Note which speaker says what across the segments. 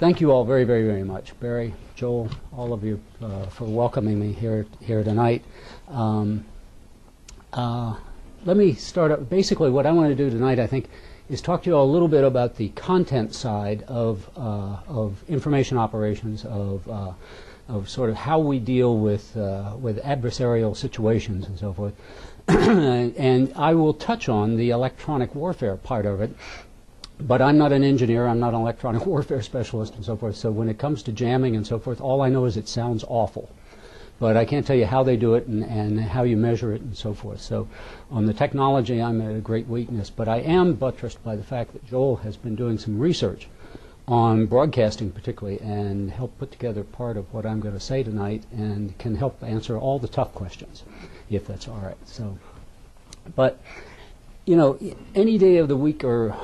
Speaker 1: thank you all very, very, very much. Barry, Joel, all of you for welcoming me here tonight. Let me start up. Basically, what I want to do tonight, I think, is talk to you all a little bit about the content side of information operations, of sort of how we deal with adversarial situations and so forth. And I will touch on the electronic warfare part of it. But I'm not an engineer, I'm not an electronic warfare specialist and so forth, so when it comes to jamming and so forth, all I know is it sounds awful. But I can't tell you how they do it and how you measure it and so forth. So on the technology, I'm at a great weakness. But I am buttressed by the fact that Joel has been doing some research on broadcasting particularly and helped put together part of what I'm going to say tonight and can help answer all the tough questions, if that's all right. So, but you know, any day of the week or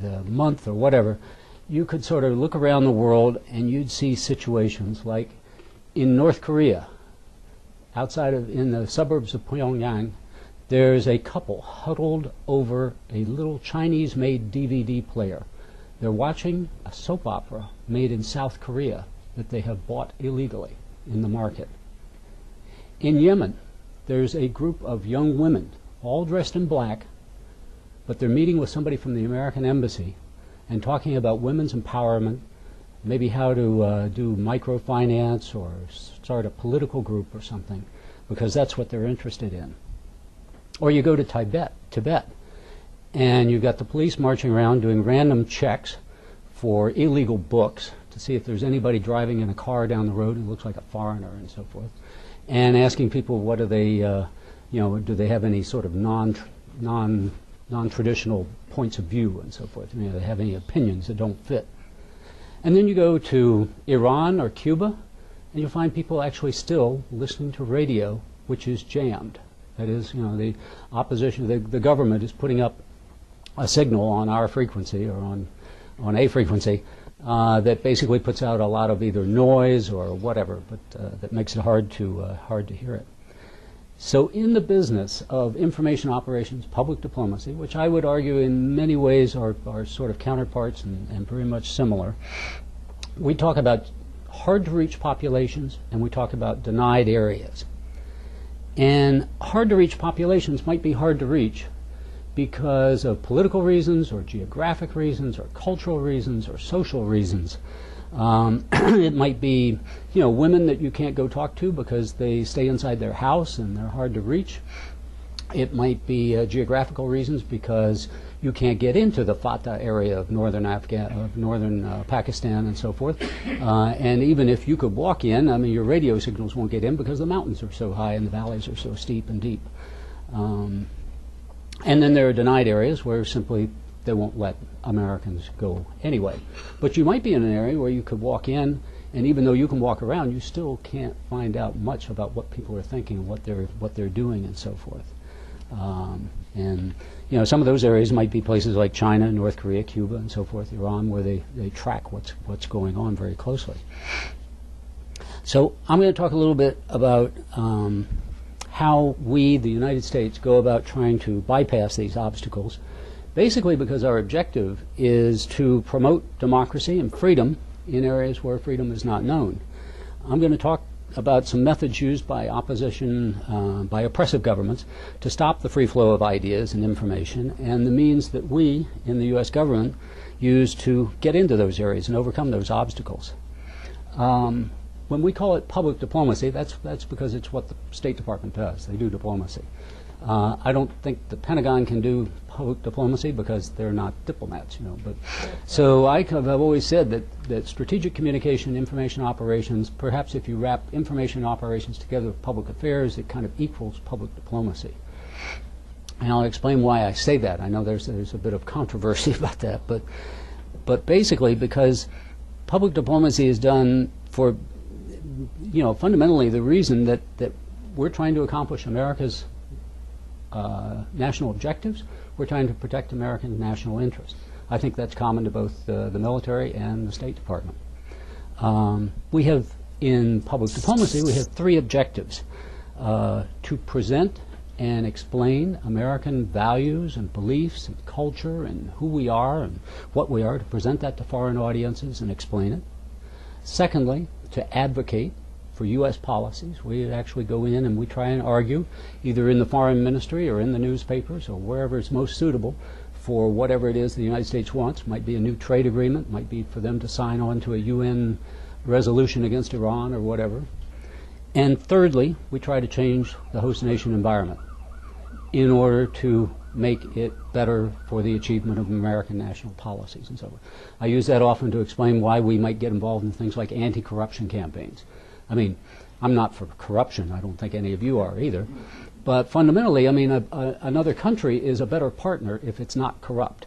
Speaker 1: the month or whatever, you could sort of look around the world and you'd see situations like in North Korea, in the suburbs of Pyongyang, there's a couple huddled over a little Chinese-made DVD player. They're watching a soap opera made in South Korea that they have bought illegally in the market. In Yemen, there's a group of young women, all dressed in black, but they're meeting with somebody from the American Embassy and talking about women's empowerment, maybe how to do microfinance or start a political group or something, because that's what they're interested in. Or you go to Tibet, and you've got the police marching around doing random checks for illegal books to see if there's anybody driving in a car down the road who looks like a foreigner and so forth, and asking people what do they, you know, do they have any sort of non-traditional points of view and so forth. You know, do they have any opinions that don't fit? And then you go to Iran or Cuba, and you'll find people actually still listening to radio, which is jammed. That is, you know, the opposition, the government is putting up a signal on our frequency or on a frequency that basically puts out a lot of either noise or whatever, but that makes it hard to hear it. So in the business of information operations, public diplomacy, which I would argue in many ways are sort of counterparts and very much similar, we talk about hard-to-reach populations and we talk about denied areas. And hard-to-reach populations might be hard to reach because of political reasons or geographic reasons or cultural reasons or social reasons. It might be, you know, women that you can't go talk to because they stay inside their house and they're hard to reach. It might be geographical reasons because you can't get into the Fatah area of northern Pakistan and so forth. And even if you could walk in, I mean, your radio signals won't get in because the mountains are so high and the valleys are so steep and deep. And then there are denied areas where simply they won't let Americans go anyway. But you might be in an area where you could walk in, and even though you can walk around, you still can't find out much about what people are thinking and what they're doing and so forth. And you know, some of those areas might be places like China, North Korea, Cuba, and so forth, Iran, where they track what's going on very closely. So I'm going to talk a little bit about how we, the United States, go about trying to bypass these obstacles, basically because our objective is to promote democracy and freedom in areas where freedom is not known. I'm going to talk about some methods used by opposition, by oppressive governments, to stop the free flow of ideas and information, and the means that we in the U.S. government use to get into those areas and overcome those obstacles. When we call it public diplomacy, that's because it's what the State Department does. They do diplomacy. I don't think the Pentagon can do public diplomacy because they're not diplomats, you know. But so I've always said that strategic communication, information operations, perhaps if you wrap information operations together with public affairs, it kind of equals public diplomacy. And I'll explain why I say that. I know there's a bit of controversy about that, but basically because public diplomacy is done for, you know, fundamentally the reason that we're trying to accomplish America's national objectives. We're trying to protect American national interests. I think that's common to both the military and the State Department. We have, in public diplomacy, we have three objectives: to present and explain American values and beliefs and culture and who we are and what we are, to present that to foreign audiences and explain it. Secondly, to advocate for U.S. policies. We actually go in and we try and argue, either in the foreign ministry or in the newspapers or wherever it's most suitable, for whatever it is the United States wants. Might be a new trade agreement, might be for them to sign on to a UN resolution against Iran or whatever. And thirdly, we try to change the host nation environment in order to make it better for the achievement of American national policies and so on. I use that often to explain why we might get involved in things like anti-corruption campaigns. I mean, I'm not for corruption. I don't think any of you are either. But fundamentally, I mean, another country is a better partner if it's not corrupt.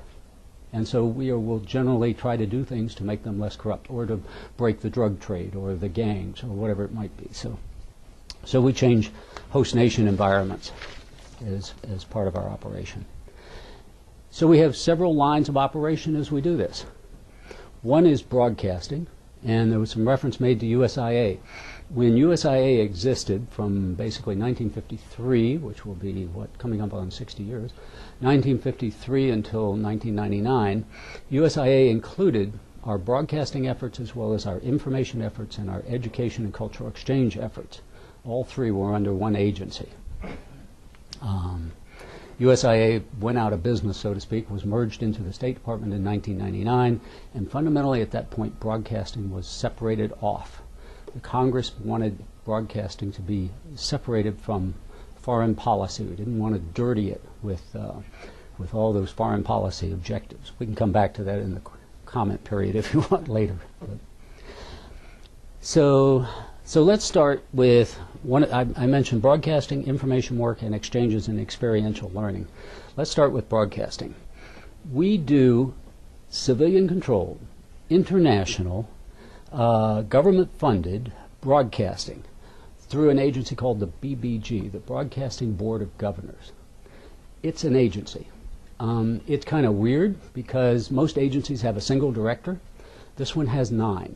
Speaker 1: And so we will generally try to do things to make them less corrupt, or to break the drug trade or the gangs or whatever it might be. So we change host nation environments as part of our operation. So we have several lines of operation as we do this. One is broadcasting, and there was some reference made to USIA. When USIA existed from basically 1953, which will be, coming up on 60 years, 1953 until 1999, USIA included our broadcasting efforts as well as our information efforts and our education and cultural exchange efforts. All three were under one agency. USIA went out of business, so to speak, was merged into the State Department in 1999, and fundamentally at that point broadcasting was separated off. The Congress wanted broadcasting to be separated from foreign policy. We didn't want to dirty it with all those foreign policy objectives. We can come back to that in the comment period if you want later. So let's start with one. I mentioned broadcasting, information work, and exchanges and experiential learning. Let's start with broadcasting. We do civilian-controlled, international, government-funded broadcasting through an agency called the BBG, the Broadcasting Board of Governors. It's an agency. It's kind of weird because most agencies have a single director. This one has 9.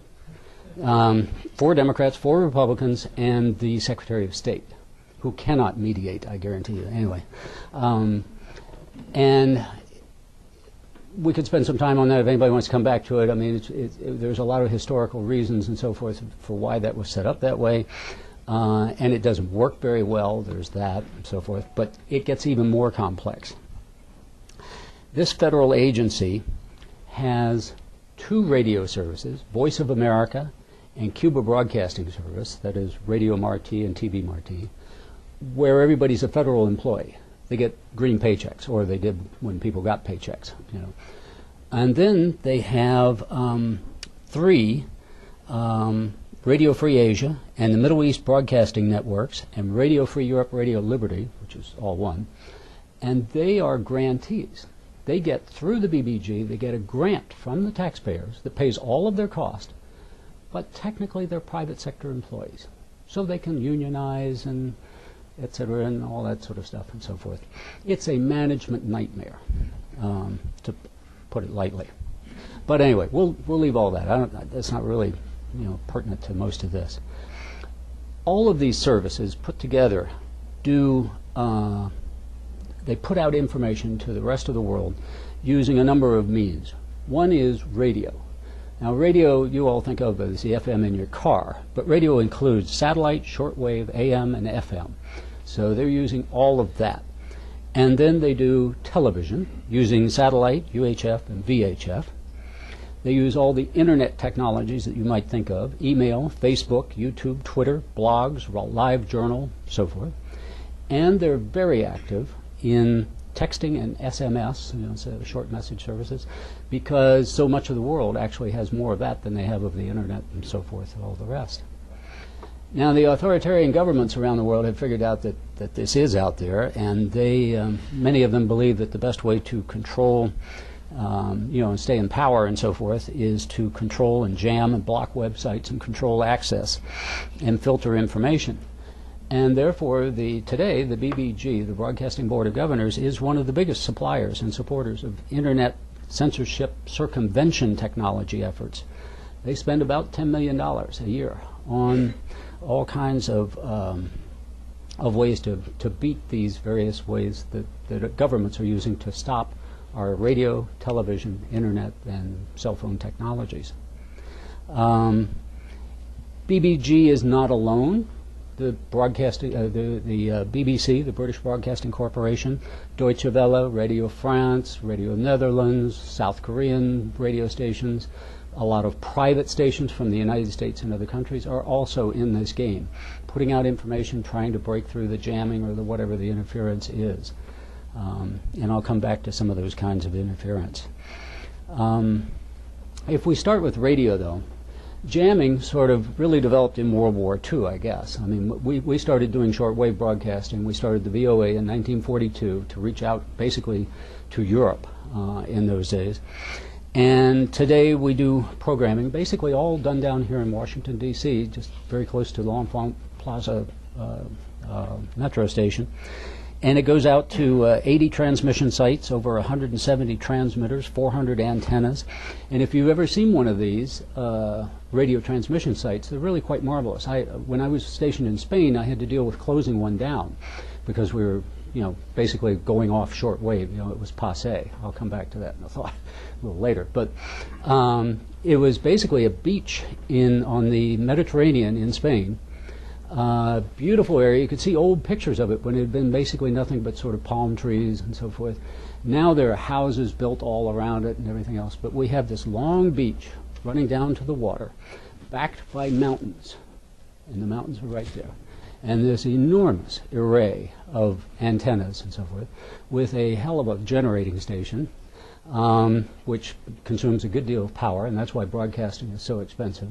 Speaker 1: 4 Democrats, 4 Republicans, and the Secretary of State, who cannot mediate, I guarantee you. Anyway, and we could spend some time on that if anybody wants to come back to it. I mean, there's a lot of historical reasons and so forth for why that was set up that way, and it doesn't work very well. There's that and so forth, but it gets even more complex. This federal agency has 2 radio services, Voice of America and Cuba Broadcasting Service, that is Radio Marti and TV Marti, where everybody's a federal employee. They get green paychecks, or they did when people got paychecks, you know. And then they have 3 Radio Free Asia and the Middle East Broadcasting Networks and Radio Free Europe, Radio Liberty, which is all one, and they are grantees. They get, through the BBG, they get a grant from the taxpayers that pays all of their cost, but technically they're private sector employees. So they can unionize and et cetera and all that sort of stuff and so forth. It's a management nightmare, to put it lightly. But anyway, we'll leave all that. That's not really, you know, pertinent to most of this. All of these services put together do they put out information to the rest of the world using a number of means. One is radio. Now radio you all think of as the FM in your car, but radio includes satellite, shortwave, AM, and FM. So they're using all of that. And then they do television using satellite, UHF, and VHF. They use all the internet technologies that you might think of, email, Facebook, YouTube, Twitter, blogs, live journal, so forth. And they're very active in texting and SMS, you know, so short message services, because so much of the world actually has more of that than they have of the internet and so forth and all the rest. Now the authoritarian governments around the world have figured out that this is out there, and they, many of them believe that the best way to control, you know, and stay in power and so forth is to control and jam and block websites and control access and filter information. And therefore, today, the BBG, the Broadcasting Board of Governors, is one of the biggest suppliers and supporters of internet censorship circumvention technology efforts. They spend about $10 million a year on all kinds of of ways to beat these various ways that governments are using to stop our radio, television, internet, and cell phone technologies. BBG is not alone. The broadcasting, the BBC, the British Broadcasting Corporation, Deutsche Welle, Radio France, Radio Netherlands, South Korean radio stations, a lot of private stations from the United States and other countries are also in this game, putting out information, trying to break through the jamming or the whatever the interference is. And I'll come back to some of those kinds of interference. If we start with radio, though, jamming sort of really developed in World War II, I guess. I mean, we started doing shortwave broadcasting. We started the VOA in 1942 to reach out basically to Europe in those days. And today we do programming, basically all done down here in Washington, D.C., just very close to the L'Enfant Plaza metro station. And it goes out to 80 transmission sites, over 170 transmitters, 400 antennas. And if you've ever seen one of these radio transmission sites, they're really quite marvelous. When I was stationed in Spain, I had to deal with closing one down because we were, basically going off shortwave. It was passé. I'll come back to that in a thought a little later. But it was basically a beach on the Mediterranean in Spain. Beautiful area. You could see old pictures of it when it had been basically nothing but sort of palm trees and so forth. Now there are houses built all around it and everything else, but we have this long beach running down to the water, backed by mountains, and the mountains are right there. And this enormous array of antennas and so forth, with a hell of a generating station, which consumes a good deal of power, and that's why broadcasting is so expensive.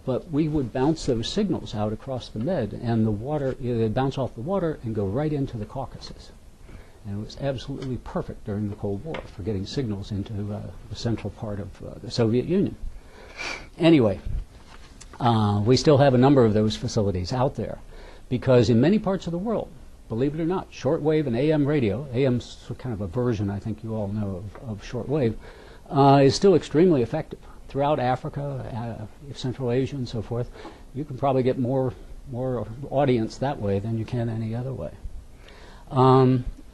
Speaker 1: But we would bounce those signals out across the Med, and the water, they'd bounce off the water and go right into the Caucasus. And it was absolutely perfect during the Cold War for getting signals into the central part of the Soviet Union. Anyway, we still have a number of those facilities out there, because in many parts of the world, believe it or not, shortwave and AM radio, AM's kind of a version, I think you all know, of shortwave, is still extremely effective. Throughout Africa, Central Asia, and so forth, you can probably get more audience that way than you can any other way.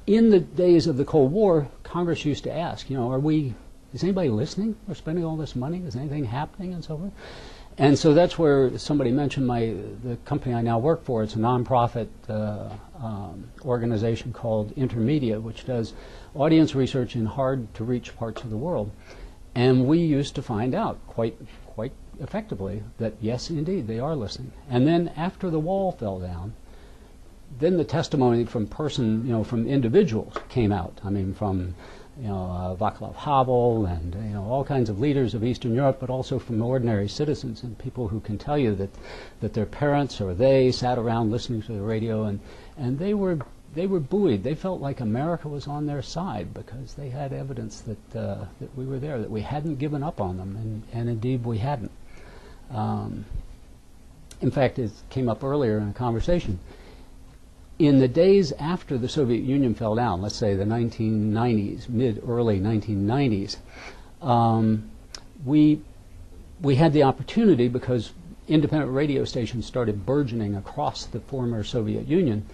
Speaker 1: In the days of the Cold War, Congress used to ask, is anybody listening? We're spending all this money. Is anything happening, and so forth? And so that's where somebody mentioned the company I now work for. It's a nonprofit organization called Intermedia, which does audience research in hard-to-reach parts of the world. And we used to find out quite effectively that, yes, indeed, they are listening. And then after the wall fell down, then the testimony from from individuals came out. I mean, from, Václav Havel and, all kinds of leaders of Eastern Europe, but also from ordinary citizens and people who can tell you that their parents or they sat around listening to the radio, and they were buoyed. They felt like America was on their side because they had evidence that we were there, that we hadn't given up on them, and indeed we hadn't. In fact, it came up earlier in a conversation. In the days after the Soviet Union fell down, let's say the 1990s, mid-early 1990s, we had the opportunity, because independent radio stations started burgeoning across the former Soviet Union,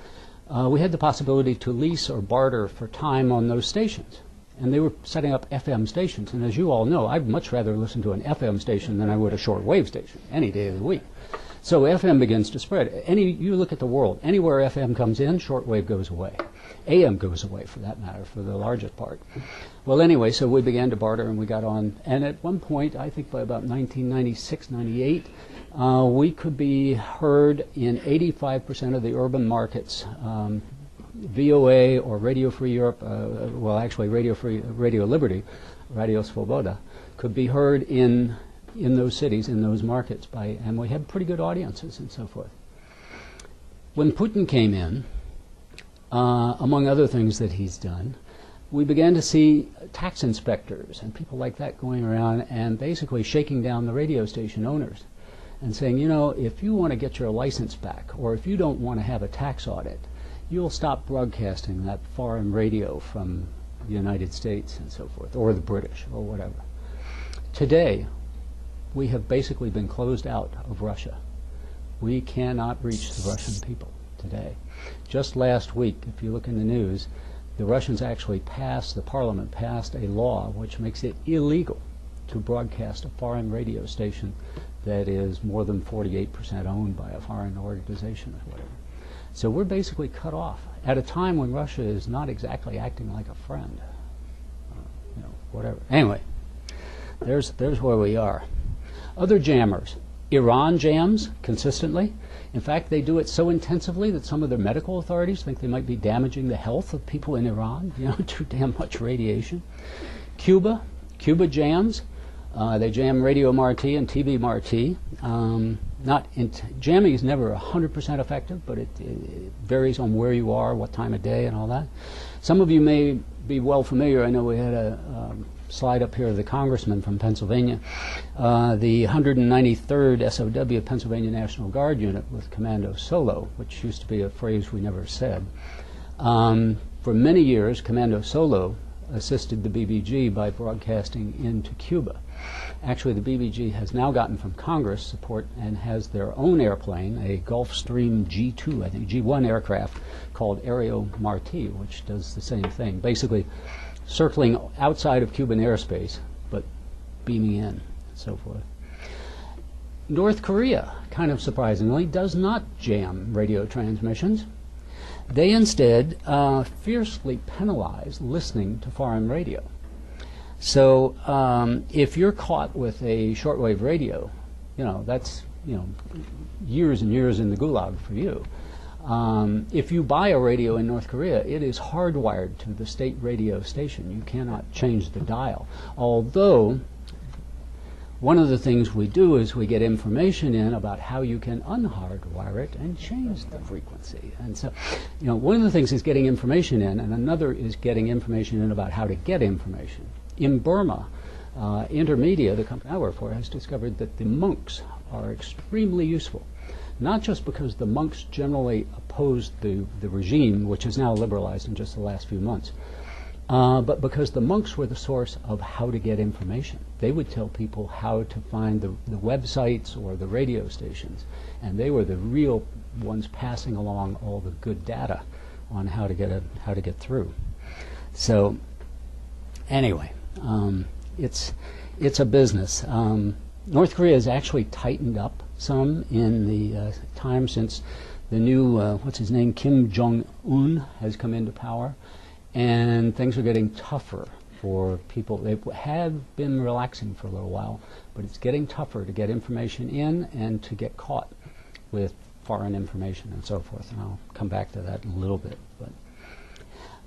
Speaker 1: we had the possibility to lease or barter for time on those stations. And they were setting up FM stations. And as you all know, I'd much rather listen to an FM station than I would a shortwave station any day of the week. So FM begins to spread. You look at the world, anywhere FM comes in, shortwave goes away. AM goes away, for that matter, for the largest part. Well, anyway, so we began to barter, and we got on. And at one point, I think by about 1996, 98, we could be heard in 85% of the urban markets. VOA or Radio Free Europe, well, actually Radio Liberty, Radio Svoboda, could be heard in those cities, in those markets, and we had pretty good audiences and so forth. When Putin came in, among other things that he's done, we began to see tax inspectors and people like that going around and basically shaking down the radio station owners and saying, if you want to get your license back, or if you don't want to have a tax audit, you'll stop broadcasting that foreign radio from the United States and so forth, or the British, or whatever. Today, we have basically been closed out of Russia. We cannot reach the Russian people. today. Just last week, if you look in the news, the Russians actually the parliament passed a law which makes it illegal to broadcast a foreign radio station that is more than 48% owned by a foreign organization or whatever. So we're basically cut off at a time when Russia is not exactly acting like a friend. Whatever. Anyway, there's where we are. Other jammers. Iran jams consistently. In fact, they do it so intensively that some of their medical authorities think they might be damaging the health of people in Iran, too damn much radiation. Cuba jams. They jam Radio Marti and TV Marti. Jamming is never 100% effective, but it varies on where you are, what time of day, and all that. Some of you may be well familiar. I know we had a slide up here of the congressman from Pennsylvania, the 193rd SOW Pennsylvania National Guard Unit with Commando Solo, which used to be a phrase we never said. For many years, Commando Solo assisted the BBG by broadcasting into Cuba. Actually, the BBG has now gotten from Congress support and has their own airplane, a Gulfstream G2, I think G1 aircraft called Aereo Marti, which does the same thing, basically circling outside of Cuban airspace, but beaming in, and so forth. North Korea, kind of surprisingly, does not jam radio transmissions. They instead fiercely penalize listening to foreign radio. So if you're caught with a shortwave radio, that's years and years in the gulag for you. If you buy a radio in North Korea, it is hardwired to the state radio station. You cannot change the dial. Although, one of the things we do is we get information in about how you can unhardwire it and change the frequency. And so, one of the things is getting information in, and another is getting information in about how to get information. In Burma, Intermedia, the company I work for, has discovered that the monks are extremely useful. Not just because the monks generally opposed the regime, which is now liberalized in just the last few months, but because the monks were the source of how to get information. They would tell people how to find the websites or the radio stations, and they were the real ones passing along all the good data on how to get through. So anyway, it's a business. North Korea has actually tightened up some in the time since the new, what's his name, Kim Jong-un has come into power, and things are getting tougher for people. They have been relaxing for a little while, but it's getting tougher to get information in and to get caught with foreign information and so forth, and I'll come back to that in a little bit. But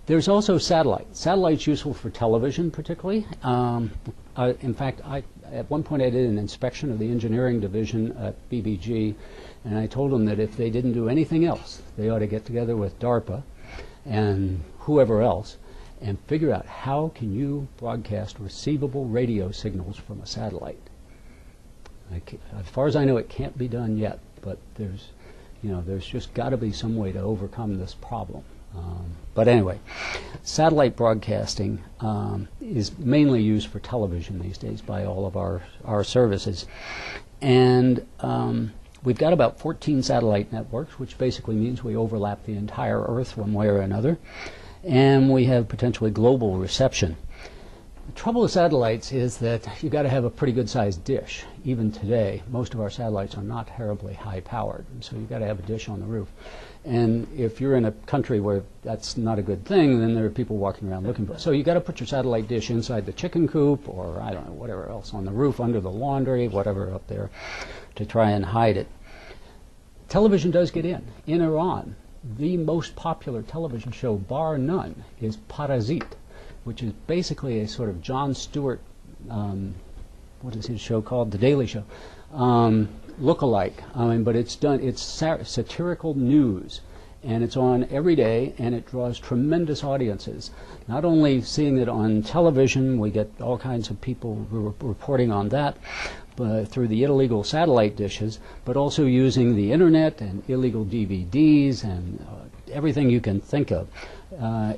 Speaker 1: there's also satellite. Satellite's useful for television particularly. In fact, at one point I did an inspection of the engineering division at BBG, and I told them that if they didn't do anything else, they ought to get together with DARPA and whoever else and figure out how can you broadcast receivable radio signals from a satellite. As far as I know, it can't be done yet, but there's just got to be some way to overcome this problem. But anyway, satellite broadcasting is mainly used for television these days by all of our services. And we've got about 14 satellite networks, which basically means we overlap the entire Earth one way or another. And we have potentially global reception. The trouble with satellites is that you've got to have a pretty good sized dish. Even today, most of our satellites are not terribly high powered, and so you've got to have a dish on the roof. And if you're in a country where that's not a good thing, then there are people walking around looking for it. So you've got to put your satellite dish inside the chicken coop, or I don't know, whatever else, on the roof, under the laundry, whatever up there, to try and hide it. Television does get in. In Iran, the most popular television show, bar none, is Parazit, which is basically a sort of Jon Stewart, what is his show called? The Daily Show, look-alike. But it's satirical news, and it's on every day, and it draws tremendous audiences. Not only seeing it on television, we get all kinds of people reporting on that, through the illegal satellite dishes, but also using the internet and illegal DVDs and everything you can think of.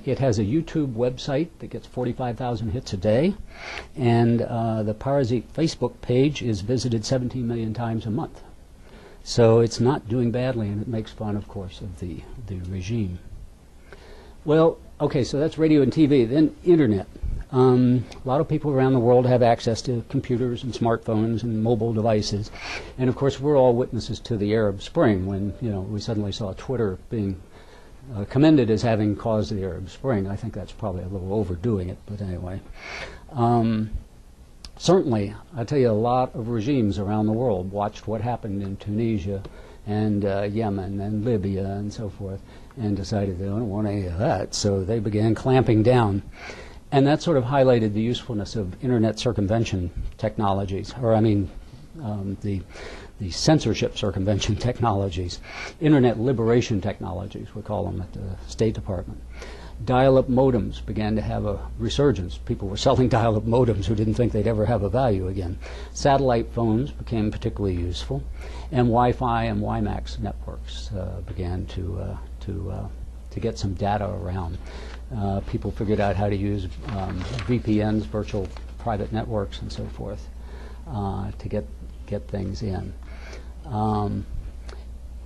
Speaker 1: It has a YouTube website that gets 45,000 hits a day, and the Parazit Facebook page is visited 17 million times a month. So it's not doing badly, and it makes fun, of course, of the regime. Well, okay, so that's radio and TV. Then Internet. A lot of people around the world have access to computers and smartphones and mobile devices. And of course, we're all witnesses to the Arab Spring when, we suddenly saw Twitter being commended as having caused the Arab Spring. I think that's probably a little overdoing it, but anyway. Certainly, I tell you, a lot of regimes around the world watched what happened in Tunisia and Yemen and Libya and so forth, and decided they don't want any of that, so they began clamping down. And that sort of highlighted the usefulness of Internet circumvention technologies, or the censorship circumvention technologies, Internet liberation technologies, we call them at the State Department. Dial-up modems began to have a resurgence. People were selling dial-up modems who didn't think they'd ever have a value again. Satellite phones became particularly useful, and Wi-Fi and WiMAX networks began to get some data around. People figured out how to use VPNs, virtual private networks, and so forth, to get things in.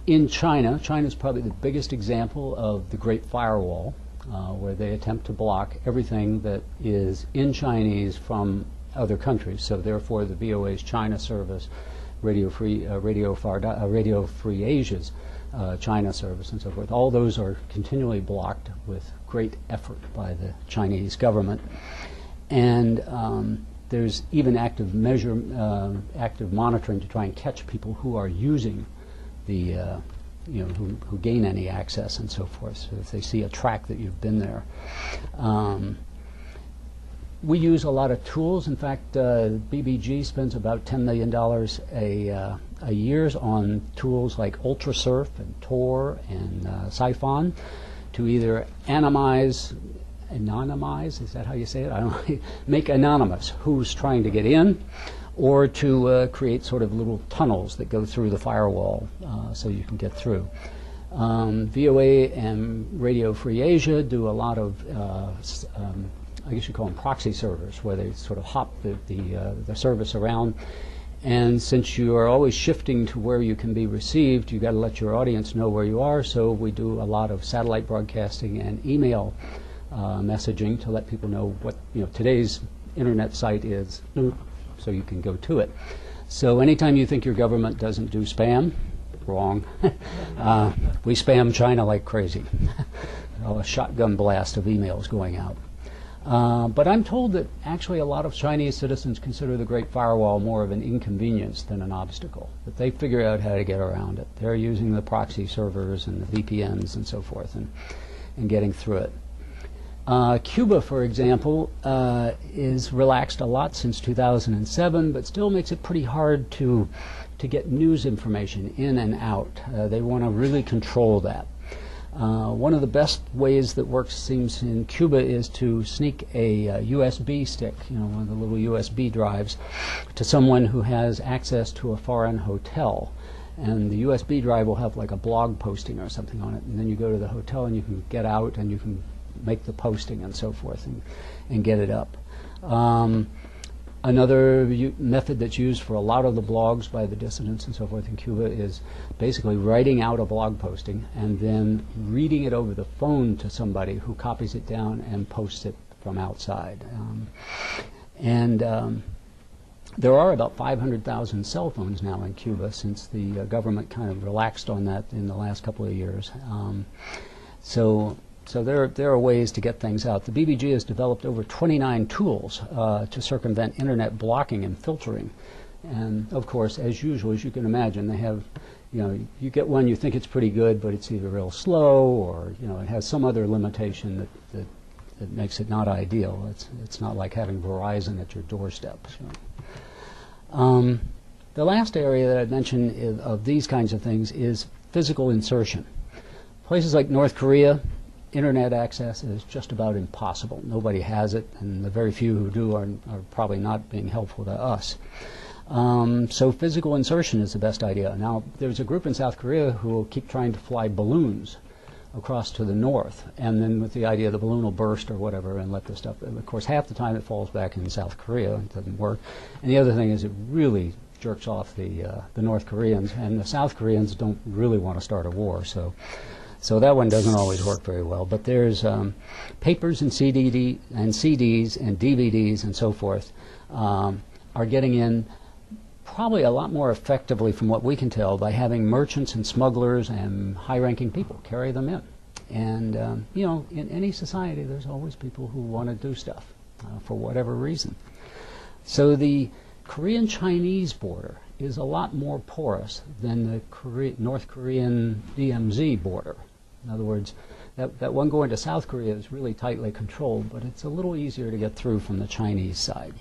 Speaker 1: In China, China's probably the biggest example of the Great Firewall, where they attempt to block everything that is in Chinese from other countries. So therefore, the VOA's China service, Radio Free Asia's China service, and so forth. All those are continually blocked with great effort by the Chinese government. And there's even active monitoring to try and catch people who are using the who gain any access and so forth. So if they see a track that you've been there. We use a lot of tools. In fact, BBG spends about $10 million a year on tools like UltraSurf and Tor and Siphon to either anonymize, is that how you say it? I don't know, make anonymous who's trying to get in, or to create sort of little tunnels that go through the firewall so you can get through. VOA and Radio Free Asia do a lot of, I guess you call them proxy servers, where they sort of hop the service around. And since you are always shifting to where you can be received, you've got to let your audience know where you are. So we do a lot of satellite broadcasting and email messaging to let people know what today's internet site is, so you can go to it. So anytime you think your government doesn't do spam, wrong. We spam China like crazy. A shotgun blast of emails going out. But I'm told that actually a lot of Chinese citizens consider the Great Firewall more of an inconvenience than an obstacle, that they figure out how to get around it. They're using the proxy servers and the VPNs and so forth and getting through it. Cuba, for example, is relaxed a lot since 2007, but still makes it pretty hard to get news information in and out. They want to really control that. One of the best ways that works, seems, in Cuba is to sneak a USB stick, one of the little USB drives, to someone who has access to a foreign hotel. And the USB drive will have like a blog posting or something on it, and then you go to the hotel and you can get out and you can make the posting and so forth and get it up. Another method that's used for a lot of the blogs by the dissidents and so forth in Cuba is basically writing out a blog posting and then reading it over the phone to somebody who copies it down and posts it from outside. There are about 500,000 cell phones now in Cuba since the government kind of relaxed on that in the last couple of years. So there are ways to get things out. The BBG has developed over 29 tools to circumvent internet blocking and filtering. And of course, as usual, as you can imagine, they have, you get one, you think it's pretty good, but it's either real slow or, it has some other limitation that makes it not ideal. It's not like having Verizon at your doorstep. So. The last area that I'd mention of these kinds of things is physical insertion. Places like North Korea, internet access is just about impossible. Nobody has it, and the very few who do are probably not being helpful to us. So physical insertion is the best idea. Now, there's a group in South Korea who will keep trying to fly balloons across to the north, and then with the idea the balloon will burst or whatever and let the stuff, and of course half the time it falls back in South Korea. It doesn't work. And the other thing is it really jerks off the North Koreans, and the South Koreans don't really want to start a war, so that one doesn't always work very well. But there's papers and CDs and DVDs and so forth are getting in probably a lot more effectively, from what we can tell, by having merchants and smugglers and high-ranking people carry them in. And you know, in any society, there's always people who want to do stuff for whatever reason. So the Korean-Chinese border is a lot more porous than the North Korean DMZ border. In other words, that one going to South Korea is really tightly controlled, but it's a little easier to get through from the Chinese side.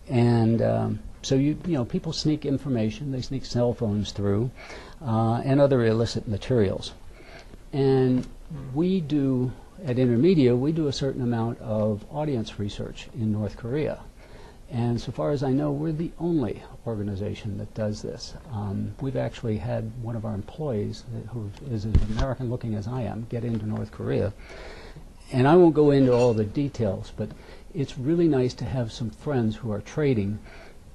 Speaker 1: And so you know, people sneak information, they sneak cell phones through, and other illicit materials. And we do, at Intermedia, we do a certain amount of audience research in North Korea. And so far as I know, we're the only organization that does this. We've actually had one of our employees, who is as American looking as I am, get into North Korea. And I won't go into all the details, but it's really nice to have some friends who are trading,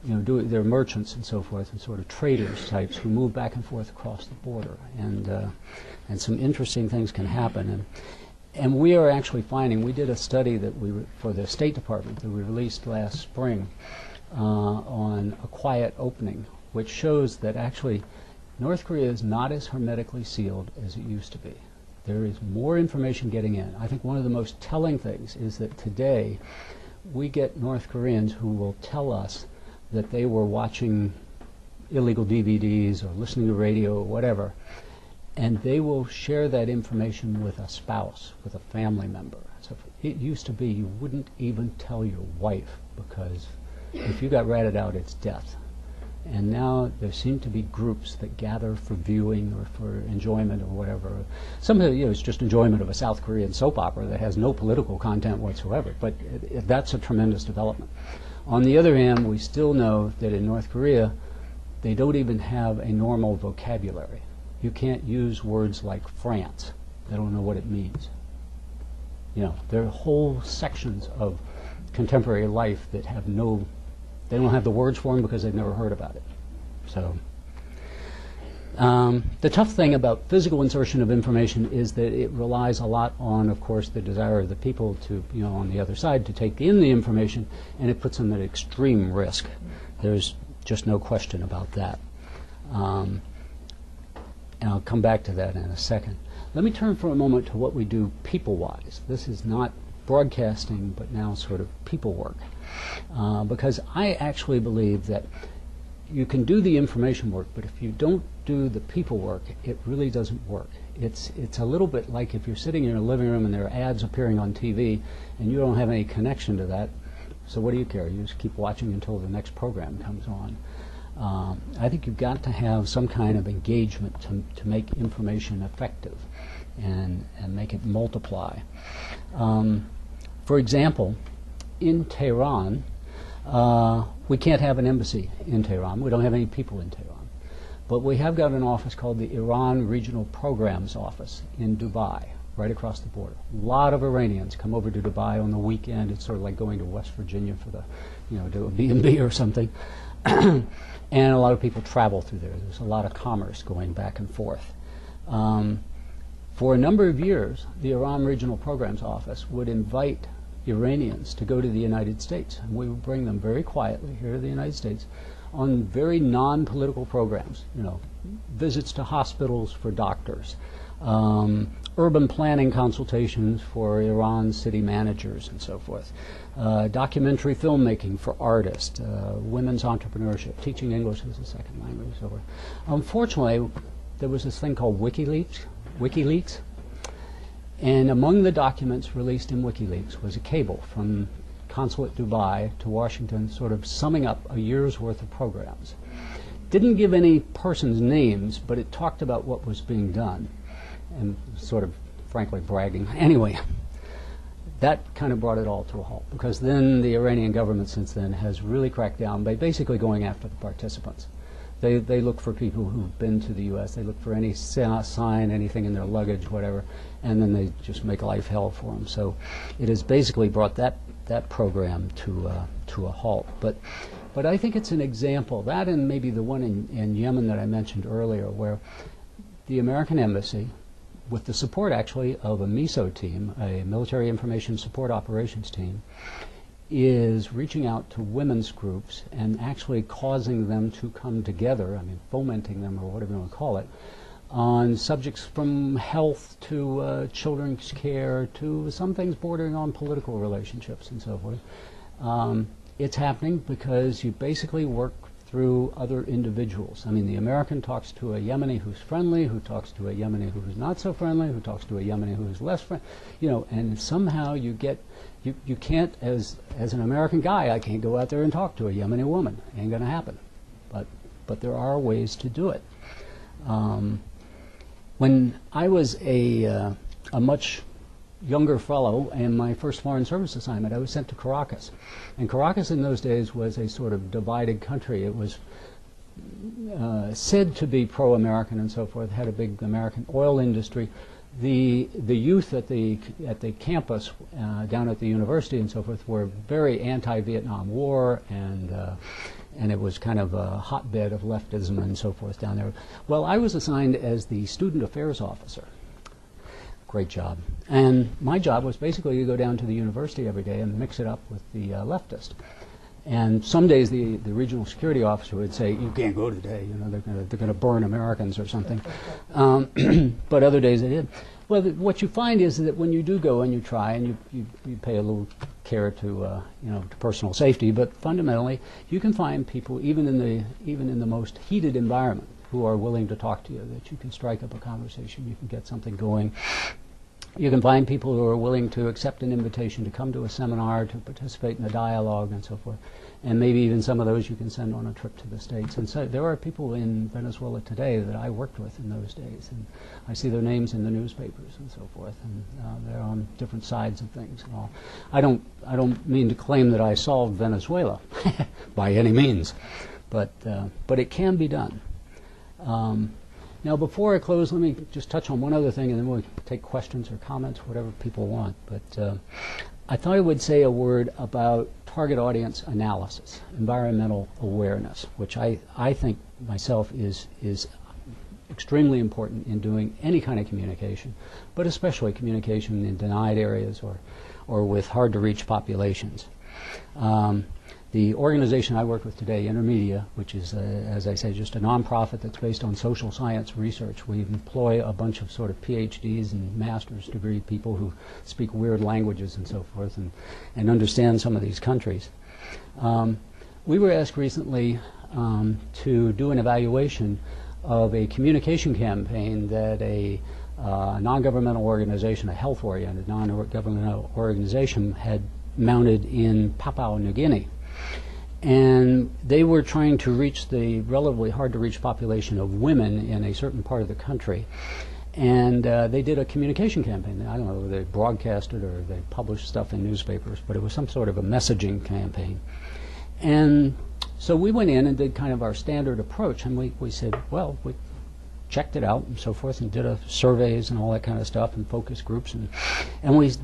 Speaker 1: you know, they're merchants and so forth, and sort of traders types who move back and forth across the border. And some interesting things can happen. And we are actually finding, we did a study that for the State Department that we released last spring on a quiet opening, which shows that actually North Korea is not as hermetically sealed as it used to be. There is more information getting in. I think one of the most telling things is that today we get North Koreans who will tell us that they were watching illegal DVDs or listening to radio or whatever, and they will share that information with a spouse, with a family member. So it used to be you wouldn't even tell your wife, because if you got ratted out, it's death. And now there seem to be groups that gather for viewing or for enjoyment or whatever. Sometimes, you know, it's just enjoyment of a South Korean soap opera that has no political content whatsoever, but that's a tremendous development. On the other hand, we still know that in North Korea, they don't even have a normal vocabulary. You can't use words like France. They don't know what it means. You know, there are whole sections of contemporary life that have they don't have the words for them because they've never heard about it. So the tough thing about physical insertion of information is that it relies a lot on, of course, the desire of the people to, you know, on the other side to take in the information, and it puts them at extreme risk. There's just no question about that. And I'll come back to that in a second. Let me turn for a moment to what we do people-wise. This is not broadcasting, but now sort of people work. Because I actually believe that you can do the information work, but if you don't do the people work, it really doesn't work. It's a little bit like if you're sitting in a living room and there are ads appearing on TV and you don't have any connection to that, so what do you care? You just keep watching until the next program comes on. I think you've got to have some kind of engagement to make information effective and make it multiply. For example, in Tehran, we can't have an embassy in Tehran. We don't have any people in Tehran. But we have got an office called the Iran Regional Programs Office in Dubai, right across the border. A lot of Iranians come over to Dubai on the weekend. It's sort of like going to West Virginia for the, you know, to a B&B or something. And a lot of people travel through there. There's a lot of commerce going back and forth. For a number of years, the Iran Regional Programs Office would invite Iranians to go to the United States, and we would bring them very quietly here to the United States on very non-political programs, you know, visits to hospitals for doctors, urban planning consultations for Iran city managers and so forth, documentary filmmaking for artists, women's entrepreneurship, teaching English as a second language, and so forth. Unfortunately, there was this thing called WikiLeaks, and among the documents released in WikiLeaks was a cable from Consulate Dubai to Washington, sort of summing up a year's worth of programs. Didn't give any person's names, but it talked about what was being done, and sort of, frankly, bragging. Anyway, that kind of brought it all to a halt, because then the Iranian government since then has really cracked down by basically going after the participants. They look for people who've been to the U.S., they look for any sign, anything in their luggage, whatever, and then they just make life hell for them. So it has basically brought that program to a halt. But But I think it's an example, that and maybe the one in Yemen that I mentioned earlier, where the American embassy, with the support actually of a MISO team, a military information support operations team, is reaching out to women's groups and actually causing them to come together, I mean fomenting them or whatever you want to call it, on subjects from health to children's care to some things bordering on political relationships and so forth. It's happening because you basically work through other individuals. I mean, the American talks to a Yemeni who's friendly, who talks to a Yemeni who's not so friendly, who talks to a Yemeni who's less friendly, you know, and somehow you get, you can't, as an American guy, I can't go out there and talk to a Yemeni woman. Ain't going to happen. But there are ways to do it. When I was a much younger fellow in my first foreign service assignment, I was sent to Caracas. And Caracas in those days was a sort of divided country. It was said to be pro-American and so forth, had a big American oil industry. The youth at the campus down at the university and so forth were very anti-Vietnam War, and it was kind of a hotbed of leftism and so forth down there. Well, I was assigned as the student affairs officer. Great job. And my job was basically to go down to the university every day and mix it up with the leftist. And some days the regional security officer would say, "You can't go today. You know, they're going to burn Americans or something." But other days they did. Well, what you find is that when you do go and you try and you pay a little care to you know, to personal safety, but fundamentally you can find people even in the most heated environment who are willing to talk to you, that you can strike up a conversation, you can get something going. You can find people who are willing to accept an invitation to come to a seminar, to participate in a dialogue and so forth. And maybe even some of those you can send on a trip to the States. And so there are people in Venezuela today that I worked with in those days. And I see their names in the newspapers and so forth. And they're on different sides of things and all. I don't mean to claim that I solved Venezuela by any means. But it can be done. Now, before I close, let me just touch on one other thing, and then we'll take questions or comments, whatever people want. But I thought I would say a word about target audience analysis, environmental awareness, which I think myself is extremely important in doing any kind of communication, but especially communication in denied areas or with hard-to-reach populations. The organization I work with today, Intermedia, which is, as I say, just a nonprofit that's based on social science research. We employ a bunch of sort of PhDs and master's degree people who speak weird languages and so forth and understand some of these countries. We were asked recently to do an evaluation of a communication campaign that a non-governmental organization, a health-oriented non-governmental organization, had mounted in Papua New Guinea. And they were trying to reach the relatively hard-to-reach population of women in a certain part of the country. And they did a communication campaign. I don't know whether they broadcasted or they published stuff in newspapers, but it was some sort of a messaging campaign. And so we went in and did kind of our standard approach, and we said, well, we checked it out and so forth and did surveys and all that kind of stuff and focus groups. And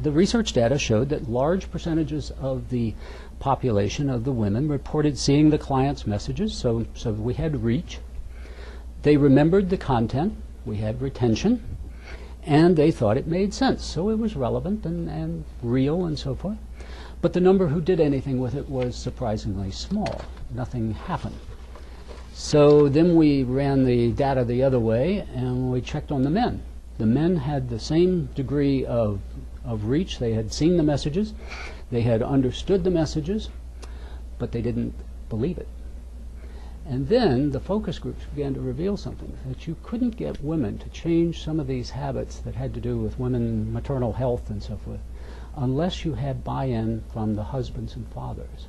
Speaker 1: the research data showed that large percentages of the population of the women reported seeing the client's messages, so we had reach. They remembered the content, we had retention, and they thought it made sense, so it was relevant and real and so forth. But the number who did anything with it was surprisingly small. Nothing happened. So then we ran the data the other way and we checked on the men. The men had the same degree of reach. They had seen the messages. They had understood the messages, but they didn't believe it. And then the focus groups began to reveal something, that you couldn't get women to change some of these habits that had to do with women, maternal health and so forth, unless you had buy-in from the husbands and fathers.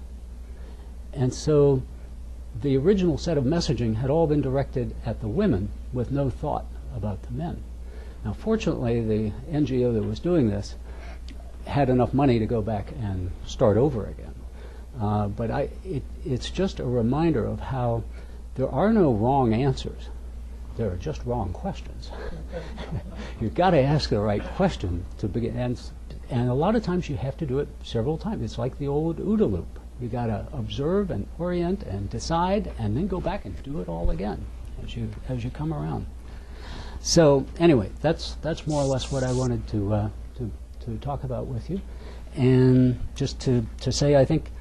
Speaker 1: And so the original set of messaging had all been directed at the women with no thought about the men. Now, fortunately, the NGO that was doing this had enough money to go back and start over again. But it's just a reminder of how there are no wrong answers. There are just wrong questions. You've got to ask the right question to begin. And a lot of times you have to do it several times. It's like the old OODA loop. You got to observe and orient and decide, and then go back and do it all again as you come around. So anyway, that's more or less what I wanted to talk about with you. And just to say, I think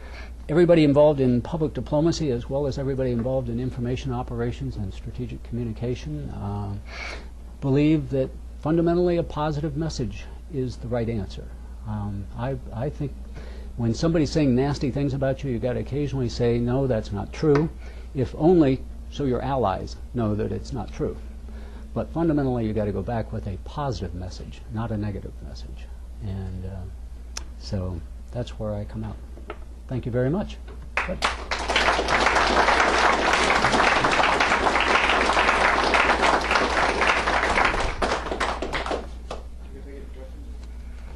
Speaker 1: everybody involved in public diplomacy, as well as everybody involved in information operations and strategic communication, believe that fundamentally a positive message is the right answer. I think when somebody's saying nasty things about you, you've got to occasionally say, no, that's not true, if only so your allies know that it's not true. But fundamentally, you've got to go back with a positive message, not a negative message. And so that's where I come out. Thank you very much. Good.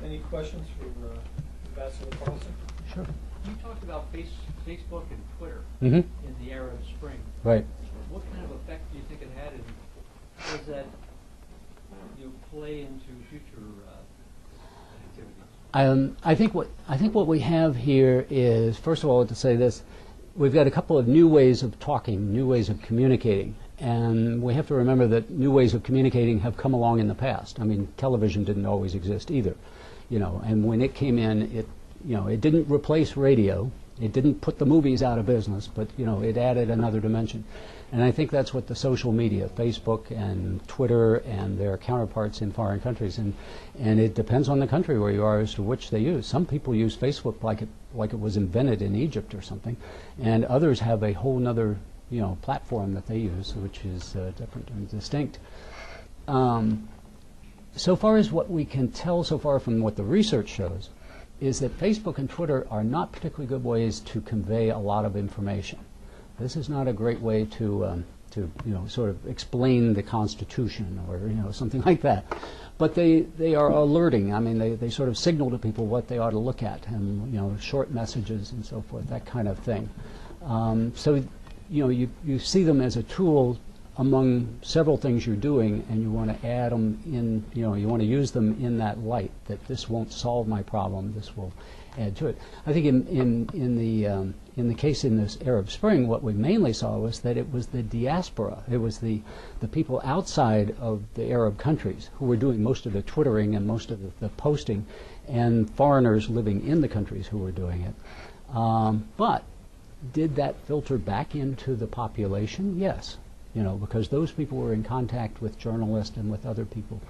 Speaker 2: Any questions for Ambassador Carlson?
Speaker 1: Sure.
Speaker 3: You talked about Facebook and Twitter
Speaker 1: Mm-hmm.
Speaker 3: in the Arab Spring.
Speaker 1: Right.
Speaker 3: What kind of effect do you think it had, and does that play into future activities?
Speaker 1: I think what we have here is, first of all, to say this, we've got a couple of new ways of talking, new ways of communicating, and we have to remember that new ways of communicating have come along in the past. I mean, television didn't always exist either, and when it came in, it didn't replace radio, it didn't put the movies out of business, but it added another dimension. And I think that's what the social media, Facebook and Twitter and their counterparts in foreign countries, and it depends on the country where you are as to which they use. Some people use Facebook like it was invented in Egypt or something, and others have a whole nother platform that they use, which is different and distinct. So far as what we can tell so far from what the research shows, is that Facebook and Twitter are not particularly good ways to convey a lot of information. This is not a great way to sort of explain the Constitution or something like that. But they are alerting. I mean, they sort of signal to people what they ought to look at, and short messages and so forth, that kind of thing. So you see them as a tool among several things you're doing, and you want to add them in. You want to use them in that light. That this won't solve my problem. This will add to it. I think in the case in this Arab Spring, what we mainly saw was that it was the diaspora. It was the people outside of the Arab countries who were doing most of the twittering and most of the posting, and foreigners living in the countries who were doing it. But did that filter back into the population? Yes, because those people were in contact with journalists and with other people.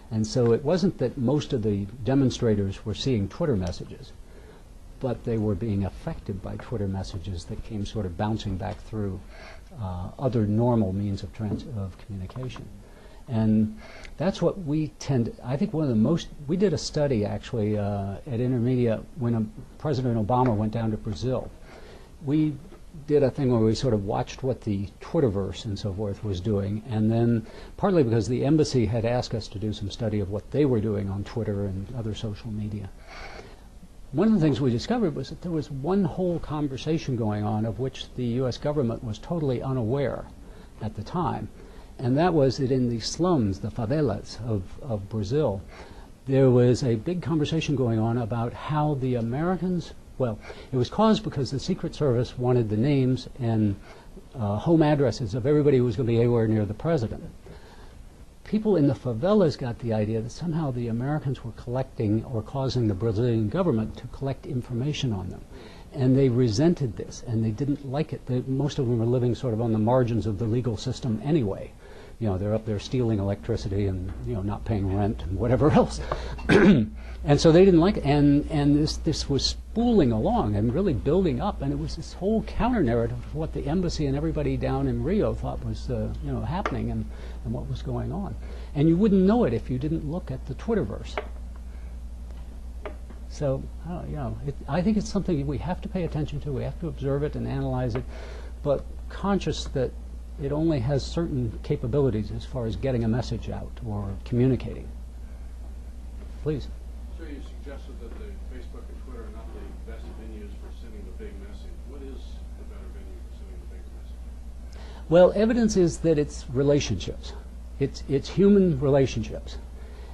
Speaker 1: And so it wasn't that most of the demonstrators were seeing Twitter messages, but they were being affected by Twitter messages that came sort of bouncing back through other normal means of communication. And that's what we tend to, I think one of the most, we did a study actually at Intermedia when President Obama went down to Brazil. We did a thing where we sort of watched what the Twitterverse and so forth was doing, and then partly because the embassy had asked us to do some study of what they were doing on Twitter and other social media. One of the things we discovered was that there was one whole conversation going on of which the U.S. government was totally unaware at the time, and that was that in the slums, the favelas of Brazil, there was a big conversation going on about how the Americans, well, it was caused because the Secret Service wanted the names and home addresses of everybody who was going to be anywhere near the president. People in the favelas got the idea that somehow the Americans were collecting or causing the Brazilian government to collect information on them. And they resented this, and they didn't like it. Most of them were living sort of on the margins of the legal system anyway. They're up there stealing electricity and, not paying rent and whatever else. And so they didn't like it. And this was spooling along and really building up. And it was this whole counter-narrative of what the embassy and everybody down in Rio thought was, happening and what was going on. And you wouldn't know it if you didn't look at the Twitterverse. So, I think it's something we have to pay attention to. We have to observe it and analyze it, but conscious that it only has certain capabilities as far as getting a message out or communicating. Please.
Speaker 4: So you suggested that the Facebook and Twitter are not the best venues for sending the big message. What is the better venue for sending the big message?
Speaker 1: Well, evidence is that it's relationships. It's human relationships.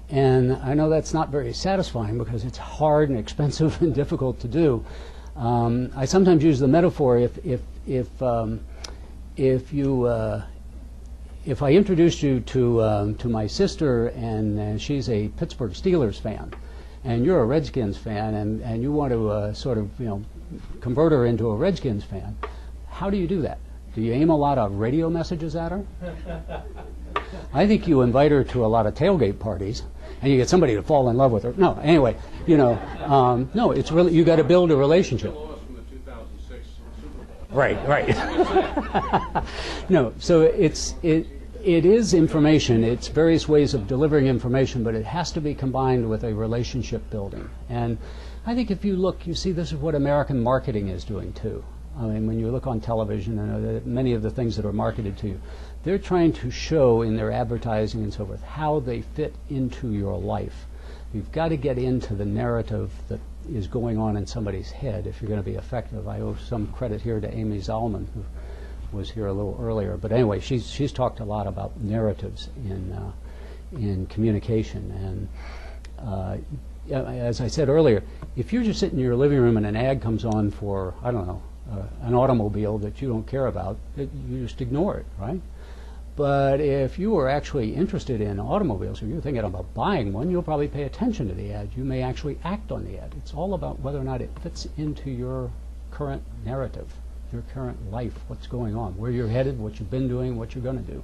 Speaker 1: And I know that's not very satisfying because it's hard and expensive and difficult to do. I sometimes use the metaphor if I introduced you to my sister and she's a Pittsburgh Steelers fan, and you're a Redskins fan, and you want to sort of convert her into a Redskins fan, how do you do that? Do you aim a lot of radio messages at her? I think you invite her to a lot of tailgate parties, and you get somebody to fall in love with her. No, anyway, no, it's really, you got to build a relationship.
Speaker 4: From the 2006 Super Bowl.
Speaker 1: Right. No, so it is information. It's various ways of delivering information, but it has to be combined with a relationship building. And I think if you look, you see this is what American marketing is doing too. I mean, when you look on television and many of the things that are marketed to you, they're trying to show in their advertising and so forth how they fit into your life. You've got to get into the narrative that is going on in somebody's head if you're going to be effective. I owe some credit here to Amy Zalman, who was here a little earlier. But anyway, she's talked a lot about narratives in communication. And as I said earlier, if you're just sitting in your living room and an ad comes on for, I don't know, an automobile that you don't care about, you just ignore it, right? But if you are actually interested in automobiles, or you're thinking about buying one, you'll probably pay attention to the ad. You may actually act on the ad. It's all about whether or not it fits into your current narrative, your current life, what's going on, where you're headed, what you've been doing, what you're going to do.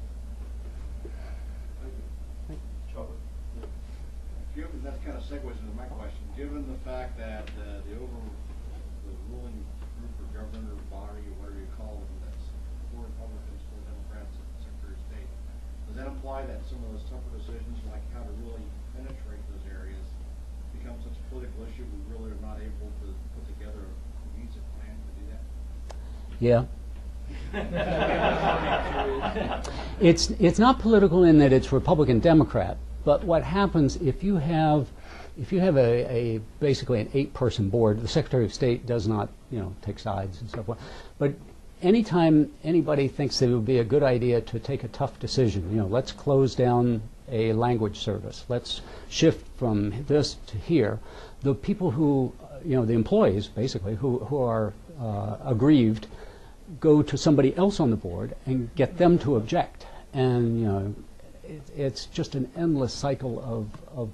Speaker 5: Given, that kind of segues into my question. Given the fact that the ruling group or government or body or whatever you call them, that's 4 Republicans, 4 Democrats, and Secretary of State, does that imply that some of those tougher decisions, like how to really penetrate those areas, become such a political issue we really are not able to put together a cohesive plan to do that?
Speaker 1: Yeah. It's not political in that it's Republican Democrat, but what happens if you have a basically an 8-person board, the Secretary of State does not take sides and so forth, but anytime anybody thinks it would be a good idea to take a tough decision, let's close down a language service, let's shift from this to here, the people who the employees basically who are aggrieved go to somebody else on the board and get them to object, and it's just an endless cycle of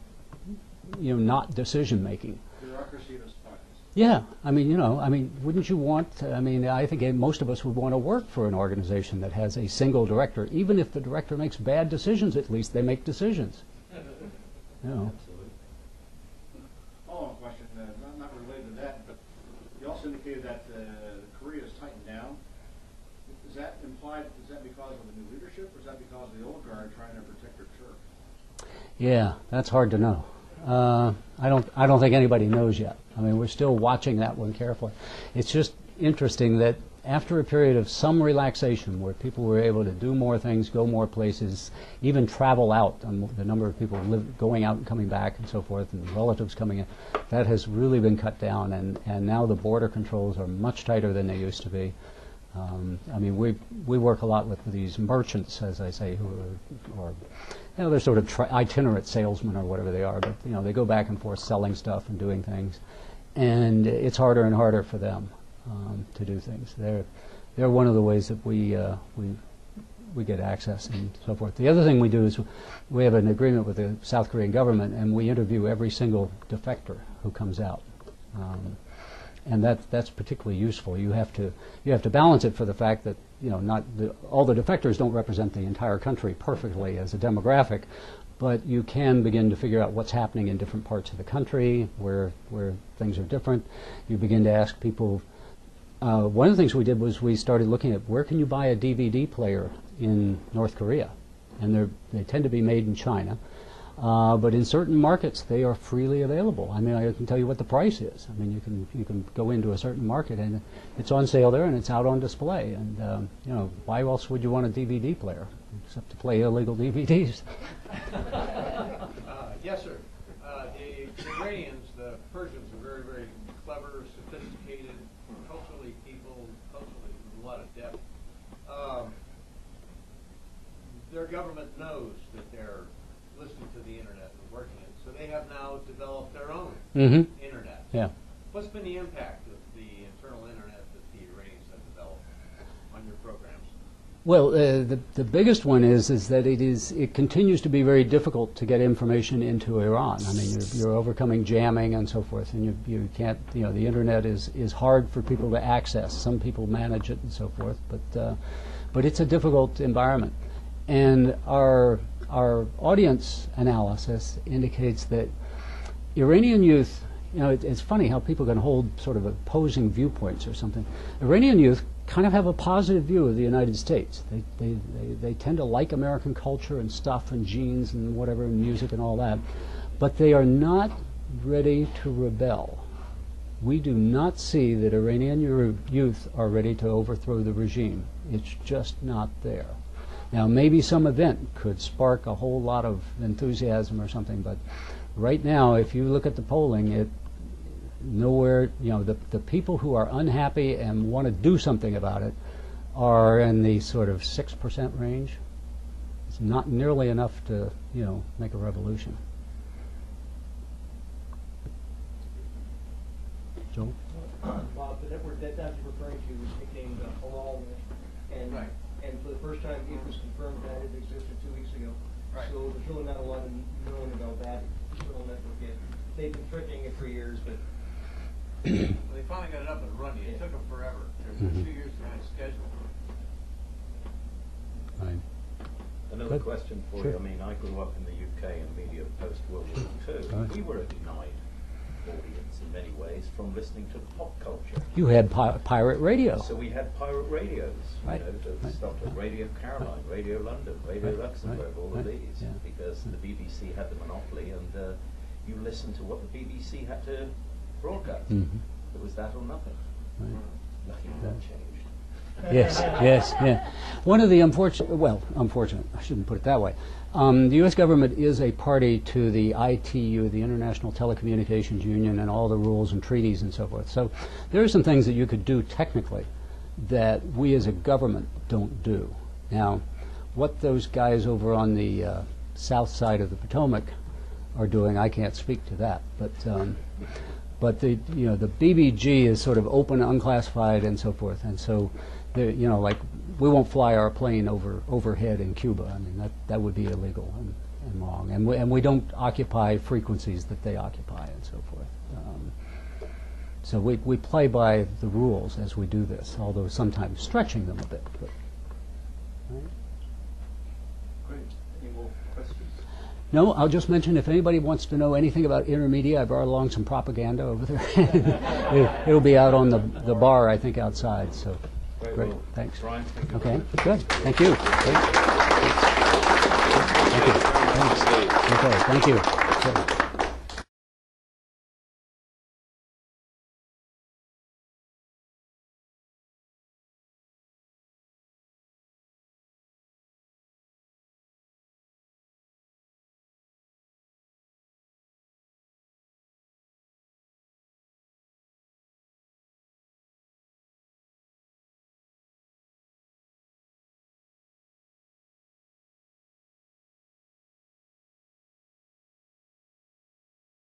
Speaker 1: not decision making.
Speaker 5: Bureaucracy of spies.
Speaker 1: Yeah, I mean, wouldn't you want? I think most of us would want to work for an organization that has a single director, even if the director makes bad decisions. At least they make decisions.
Speaker 5: Follow-on question, not related to that, but you also indicated that Korea has tightened down. Is that implied? Is that because of the new leadership, or is that because of the old guard trying to protect their turf?
Speaker 1: Yeah, that's hard to know. I don't think anybody knows yet. I mean, we're still watching that one carefully. It's just interesting that after a period of some relaxation, where people were able to do more things, go more places, even travel out, the number of people going out and coming back and so forth, and relatives coming in, that has really been cut down, and now the border controls are much tighter than they used to be. We work a lot with these merchants, as I say, who are they're sort of itinerant salesmen or whatever they are, but they go back and forth selling stuff and doing things, and it's harder and harder for them to do things. They're one of the ways that we get access and so forth. The other thing we do is we have an agreement with the South Korean government, and we interview every single defector who comes out. And that's particularly useful. You have to balance it for the fact that all the defectors don't represent the entire country perfectly as a demographic, but you can begin to figure out what's happening in different parts of the country where things are different. You begin to ask people. One of the things we did was we started looking at where can you buy a DVD player in North Korea, and they tend to be made in China. But in certain markets, they are freely available. I mean, I can tell you what the price is. I mean, you can go into a certain market and it's on sale there and it's out on display. And why else would you want a DVD player except to play illegal DVDs?
Speaker 6: Yes, sir. The Iranians, the Persians, are very, very clever, sophisticated, culturally with a lot of depth. Their government knows that they're listening to the internet and working it. So they have now developed their own internet.
Speaker 1: Yeah.
Speaker 6: What's been the impact of the
Speaker 1: Well, the biggest one is that it continues to be very difficult to get information into Iran. I mean, you're overcoming jamming and so forth, and you can't, the internet is hard for people to access. Some people manage it and so forth, but it's a difficult environment. And our audience analysis indicates that Iranian youth, it's funny how people can hold sort of opposing viewpoints or something. Iranian youth kind of have a positive view of the United States. They tend to like American culture and stuff and genes and whatever and music and all that, but they are not ready to rebel. We do not see that Iranian youth are ready to overthrow the regime. It's just not there. Now, maybe some event could spark a whole lot of enthusiasm or something, but right now, if you look at the polling, nowhere, the people who are unhappy and want to do something about it are in the sort of 6% range. It's not nearly enough to, make a revolution. Joe?
Speaker 2: Bob, the network that that's referring to was nicknamed Halal Net, and
Speaker 6: Right.
Speaker 2: and for the first time it was confirmed that it existed 2 weeks ago.
Speaker 6: Right.
Speaker 2: So there's really not a lot known about that little network yet. They've been tricking it for years, but
Speaker 6: They finally got it up and running. It took them forever. There's 2 years behind schedule.
Speaker 1: Right.
Speaker 7: Another
Speaker 1: Good.
Speaker 7: question for
Speaker 1: Sure.
Speaker 7: you. I mean, I grew up in the UK and media post-World War II.
Speaker 1: Right.
Speaker 7: We were a denied audience in many ways from listening to pop culture.
Speaker 1: You had pirate radio.
Speaker 7: So we had pirate radios,
Speaker 1: Right.
Speaker 7: that
Speaker 1: Right.
Speaker 7: stuff like Radio Caroline, Radio London, Radio
Speaker 1: Right.
Speaker 7: Luxembourg,
Speaker 1: Right.
Speaker 7: all
Speaker 1: Right.
Speaker 7: of these,
Speaker 1: Yeah.
Speaker 7: because the BBC had the monopoly and you listened to what the BBC had to broadcast.
Speaker 1: Mhm.
Speaker 7: It was that or nothing.
Speaker 1: Right.
Speaker 7: Lucky that changed.
Speaker 1: Yes, yes, yeah. One of the unfortunate, I shouldn't put it that way. The U.S. government is a party to the ITU, the International Telecommunications Union, and all the rules and treaties and so forth. So there are some things that you could do technically that we as a government don't do. Now, what those guys over on the south side of the Potomac are doing, I can't speak to that. But the BBG is sort of open, unclassified, and so forth. And so, like we won't fly our plane overhead in Cuba. I mean that would be illegal and wrong. And we don't occupy frequencies that they occupy and so forth. So we play by the rules as we do this, although sometimes stretching them a bit. But, right?
Speaker 2: great. Any more questions?
Speaker 1: No, I'll just mention if anybody wants to know anything about intermedia, I brought along some propaganda over there. It'll be out on the bar, I think, outside. So,
Speaker 7: Very
Speaker 1: great.
Speaker 7: well.
Speaker 1: Thanks.
Speaker 7: Brian, thank you.
Speaker 1: Okay, good. Thank you. Great. Thank you. Thanks. Okay, thank you. Good.